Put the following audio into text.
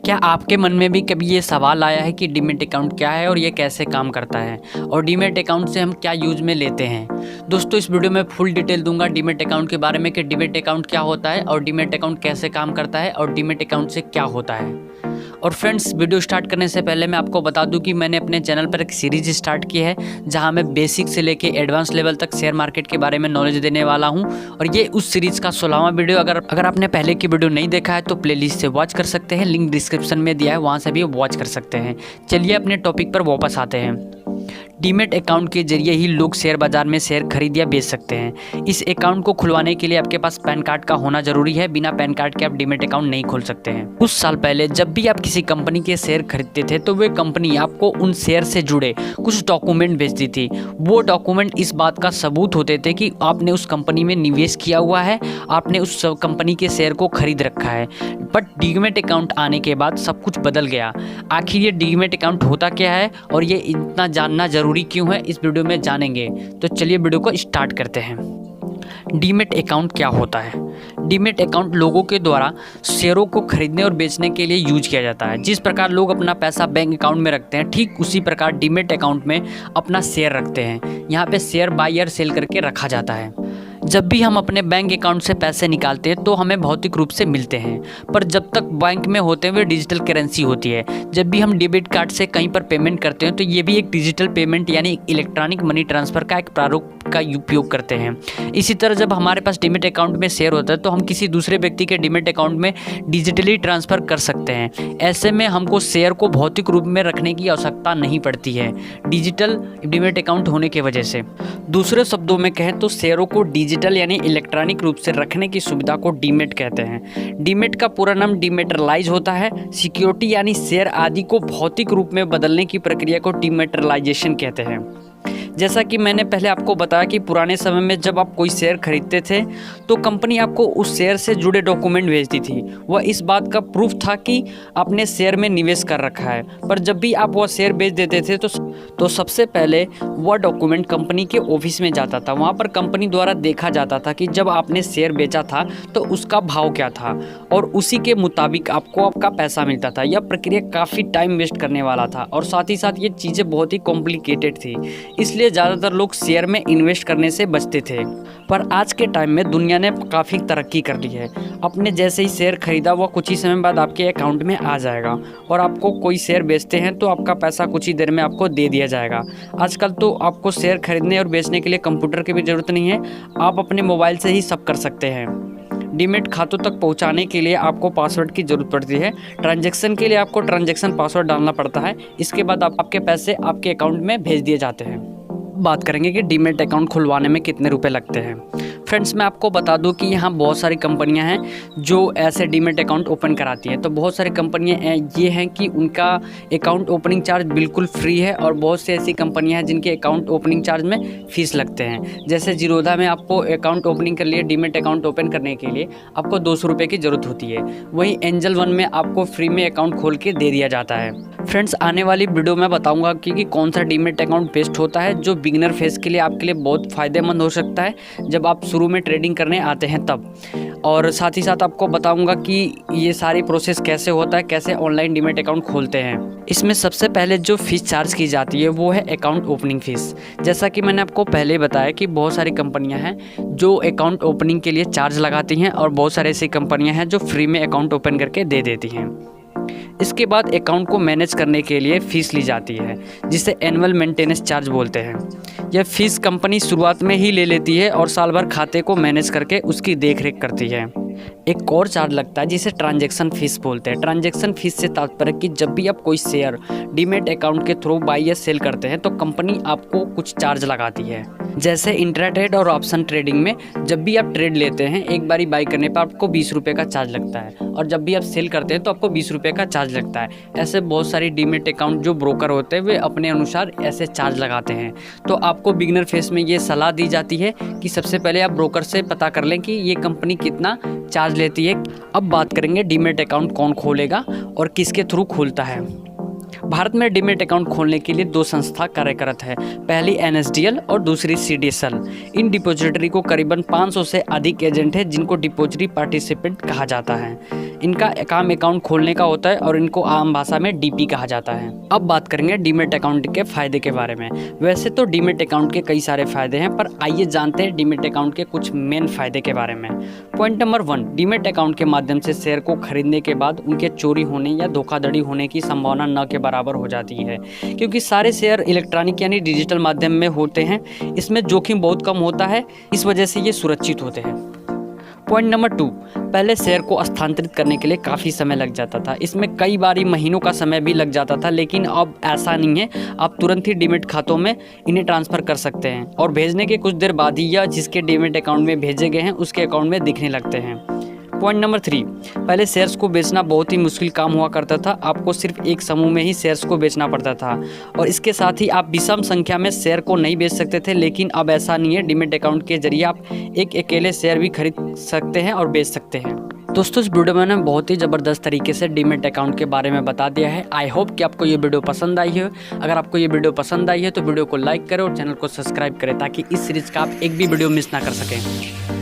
क्या आपके मन में भी कभी ये सवाल आया है कि डीमैट अकाउंट क्या है और ये कैसे काम करता है और डीमैट अकाउंट से हम क्या यूज़ में लेते हैं। दोस्तों, इस वीडियो में फुल डिटेल दूंगा डीमैट अकाउंट के बारे में कि डीमैट अकाउंट क्या होता है और डीमैट अकाउंट कैसे काम करता है और डीमैट अकाउंट से क्या होता है। और फ्रेंड्स, वीडियो स्टार्ट करने से पहले मैं आपको बता दूं कि मैंने अपने चैनल पर एक सीरीज स्टार्ट की है जहां मैं बेसिक से लेके एडवांस लेवल तक शेयर मार्केट के बारे में नॉलेज देने वाला हूं। और ये उस सीरीज का 16वां वीडियो। अगर आपने पहले की वीडियो नहीं देखा है तो प्लेलिस्ट से वॉच कर सकते हैं, लिंक डिस्क्रिप्शन में दिया है, वहां से भी वॉच कर सकते हैं। चलिए अपने टॉपिक पर वापस आते हैं। डीमैट अकाउंट के जरिए ही लोग शेयर बाजार में शेयर खरीद या बेच सकते हैं। इस अकाउंट को खुलवाने के लिए आपके पास पैन कार्ड का होना जरूरी है। बिना पैन कार्ड के आप डीमैट अकाउंट नहीं खोल सकते हैं। कुछ साल पहले जब भी आप किसी कंपनी के शेयर खरीदते थे तो वे कंपनी आपको उन शेयर से जुड़े कुछ डॉक्यूमेंट भेजती थी। वो डॉक्यूमेंट इस बात का सबूत होते थे कि आपने उस कंपनी में निवेश किया हुआ है, आपने उस कंपनी के शेयर को खरीद रखा है। बट डीमैट अकाउंट आने के बाद सब कुछ बदल गया। आखिर ये डीमैट अकाउंट होता क्या है और ये इतना जानना जरूरी क्यों है, इस वीडियो में जानेंगे। तो चलिए वीडियो को स्टार्ट करते हैं। डीमैट अकाउंट क्या होता है? डीमैट अकाउंट लोगों के द्वारा शेयरों को खरीदने और बेचने के लिए यूज किया जाता है। जिस प्रकार लोग अपना पैसा बैंक अकाउंट में रखते हैं, ठीक उसी प्रकार डीमैट अकाउंट में अपना शेयर रखते हैं। यहाँ पे शेयर बाय और सेल करके रखा जाता है। जब भी हम अपने बैंक अकाउंट से पैसे निकालते हैं तो हमें भौतिक रूप से मिलते हैं, पर जब तक बैंक में होते हैं वे डिजिटल करेंसी होती है। जब भी हम डेबिट कार्ड से कहीं पर पेमेंट करते हैं तो ये भी एक डिजिटल पेमेंट यानी इलेक्ट्रॉनिक मनी ट्रांसफ़र का एक प्रारूप का उपयोग करते हैं। इसी तरह जब हमारे पास डीमैट अकाउंट में शेयर होता है तो हम किसी दूसरे व्यक्ति के डीमैट अकाउंट में डिजिटली ट्रांसफ़र कर सकते हैं। ऐसे में हमको शेयर को भौतिक रूप में रखने की आवश्यकता नहीं पड़ती है डिजिटल डीमैट अकाउंट होने की वजह से। दूसरे शब्दों में कहें तो शेयरों को डिजिटल यानी इलेक्ट्रॉनिक रूप से रखने की सुविधा को डीमैट कहते हैं। डीमैट का पूरा नाम डीमैटेरियलाइज होता है। सिक्योरिटी यानी शेयर आदि को भौतिक रूप में बदलने की प्रक्रिया को डीमैटेरियलाइजेशन कहते हैं। जैसा कि मैंने पहले आपको बताया कि पुराने समय में जब आप कोई शेयर खरीदते थे तो कंपनी आपको उस शेयर से जुड़े डॉक्यूमेंट भेजती थी। वह इस बात का प्रूफ था कि आपने शेयर में निवेश कर रखा है। पर जब भी आप वह शेयर बेच देते थे तो सबसे पहले वह डॉक्यूमेंट कंपनी के ऑफिस में जाता था। वहाँ पर कंपनी द्वारा देखा जाता था कि जब आपने शेयर बेचा था तो उसका भाव क्या था और उसी के मुताबिक आपको आपका पैसा मिलता था। यह प्रक्रिया काफ़ी टाइम वेस्ट करने वाला था और साथ ही साथ ये चीज़ें बहुत ही कॉम्प्लिकेटेड थी, इसलिए ज़्यादातर लोग शेयर में इन्वेस्ट करने से बचते थे। पर आज के टाइम में दुनिया ने काफ़ी तरक्की कर ली है। आपने जैसे ही शेयर खरीदा वह कुछ ही समय बाद आपके अकाउंट में आ जाएगा और आपको कोई शेयर बेचते हैं तो आपका पैसा कुछ ही देर में आपको दे दिया जाएगा। आजकल तो आपको शेयर खरीदने और बेचने के लिए कंप्यूटर की भी ज़रूरत नहीं है, आप अपने मोबाइल से ही सब कर सकते हैं। डीमैट खातों तक पहुंचाने के लिए आपको पासवर्ड की ज़रूरत पड़ती है। ट्रांजैक्शन के लिए आपको ट्रांजैक्शन पासवर्ड डालना पड़ता है। इसके बाद आपके पैसे आपके अकाउंट में भेज दिए जाते हैं। बात करेंगे कि डीमैट अकाउंट खुलवाने में कितने रुपए लगते हैं। फ्रेंड्स, मैं आपको बता दूं कि यहाँ बहुत सारी कंपनियां हैं जो ऐसे डीमैट अकाउंट ओपन कराती हैं। तो बहुत सारी कंपनियां ये हैं कि उनका अकाउंट ओपनिंग चार्ज बिल्कुल फ्री है और बहुत सी ऐसी कंपनियां हैं जिनके अकाउंट ओपनिंग चार्ज में फ़ीस लगते हैं। जैसे जीरोधा में आपको अकाउंट ओपनिंग के लिए डीमैट अकाउंट ओपन करने के लिए आपको 200 रुपये की ज़रूरत होती है। वहीं एंजल वन में आपको फ्री में अकाउंट खोल के दे दिया जाता है। फ्रेंड्स, आने वाली वीडियो में बताऊंगा कि कौन सा डीमैट अकाउंट बेस्ट होता है जो बिगिनर फेज के लिए आपके लिए बहुत फ़ायदेमंद हो सकता है जब आप शुरू में ट्रेडिंग करने आते हैं तब। और साथ ही साथ आपको बताऊंगा कि ये सारी प्रोसेस कैसे होता है, कैसे ऑनलाइन डीमैट अकाउंट खोलते हैं। इसमें सबसे पहले जो फ़ीस चार्ज की जाती है वो है अकाउंट ओपनिंग फ़ीस। जैसा कि मैंने आपको पहले बताया कि बहुत सारी कंपनियां हैं जो अकाउंट ओपनिंग के लिए चार्ज लगाती हैं और बहुत सारी ऐसी कंपनियां हैं जो फ्री में अकाउंट ओपन करके दे देती हैं। इसके बाद अकाउंट को मैनेज करने के लिए फ़ीस ली जाती है जिसे एनुअल मेंटेनेंस चार्ज बोलते हैं। यह फ़ीस कंपनी शुरुआत में ही ले लेती है और साल भर खाते को मैनेज करके उसकी देखरेख करती है। एक और चार्ज लगता है जिसे ट्रांजैक्शन फ़ीस बोलते हैं। ट्रांजैक्शन फ़ीस से तात्पर्य कि जब भी आप कोई शेयर डीमैट अकाउंट के थ्रू बाई या सेल करते हैं तो कंपनी आपको कुछ चार्ज लगाती है। जैसे इंट्राट्रेड और ऑप्शन ट्रेडिंग में जब भी आप ट्रेड लेते हैं एक बारी बाई करने पर आपको 20 रुपये का चार्ज लगता है और जब भी आप सेल करते हैं तो आपको 20 रुपये का चार्ज लगता है। ऐसे बहुत सारी डीमैट अकाउंट जो ब्रोकर होते हैं वे अपने अनुसार ऐसे चार्ज लगाते हैं। तो आपको बिगिनर फेस में ये सलाह दी जाती है कि सबसे पहले आप ब्रोकर से पता कर लें कि ये कंपनी कितना चार्ज लेती है। अब बात करेंगे डीमैट अकाउंट कौन खोलेगा और किसके थ्रू खोलता है। भारत में डीमैट अकाउंट खोलने के लिए 2 संस्था कार्यरत है, पहली NSDL और दूसरी CDSL। इन डिपॉजिटरी को करीबन 500 से अधिक एजेंट है जिनको डिपॉजिटरी पार्टिसिपेंट कहा जाता है। इनका काम अकाउंट खोलने का होता है और इनको आम भाषा में DP कहा जाता है। अब बात करेंगे डीमैट अकाउंट के फायदे के बारे में। वैसे तो डीमैट अकाउंट के कई सारे फायदे हैं, पर आइए जानते हैं डीमैट अकाउंट के कुछ मेन फायदे के बारे में। पॉइंट नंबर 1, डीमैट अकाउंट के माध्यम से शेयर को खरीदने के बाद उनके चोरी होने या धोखाधड़ी होने की संभावना न के बराबर हो जाती है, क्योंकि सारे शेयर इलेक्ट्रॉनिक यानी डिजिटल माध्यम में होते हैं। इसमें जोखिम बहुत कम होता है, इस वजह से ये सुरक्षित होते हैं। पॉइंट नंबर 2, पहले शेयर को स्थानांतरित करने के लिए काफ़ी समय लग जाता था। इसमें कई बारी महीनों का समय भी लग जाता था, लेकिन अब ऐसा नहीं है। आप तुरंत ही डीमैट खातों में इन्हें ट्रांसफ़र कर सकते हैं और भेजने के कुछ देर बाद ही या जिसके डीमैट अकाउंट में भेजे गए हैं उसके अकाउंट में दिखने लगते हैं। पॉइंट नंबर 3, पहले शेयर्स को बेचना बहुत ही मुश्किल काम हुआ करता था। आपको सिर्फ एक समूह में ही शेयर्स को बेचना पड़ता था और इसके साथ ही आप विषम संख्या में शेयर को नहीं बेच सकते थे, लेकिन अब ऐसा नहीं है। डीमैट अकाउंट के जरिए आप एक अकेले शेयर भी खरीद सकते हैं और बेच सकते हैं। दोस्तों, इस वीडियो में मैंने बहुत ही ज़बरदस्त तरीके से डीमैट अकाउंट के बारे में बता दिया है। आई होप कि आपको ये वीडियो पसंद आई है। अगर आपको ये वीडियो पसंद आई है तो वीडियो को लाइक करें और चैनल को सब्सक्राइब करें ताकि इस सीरीज़ का आप एक भी वीडियो मिस ना कर सकें।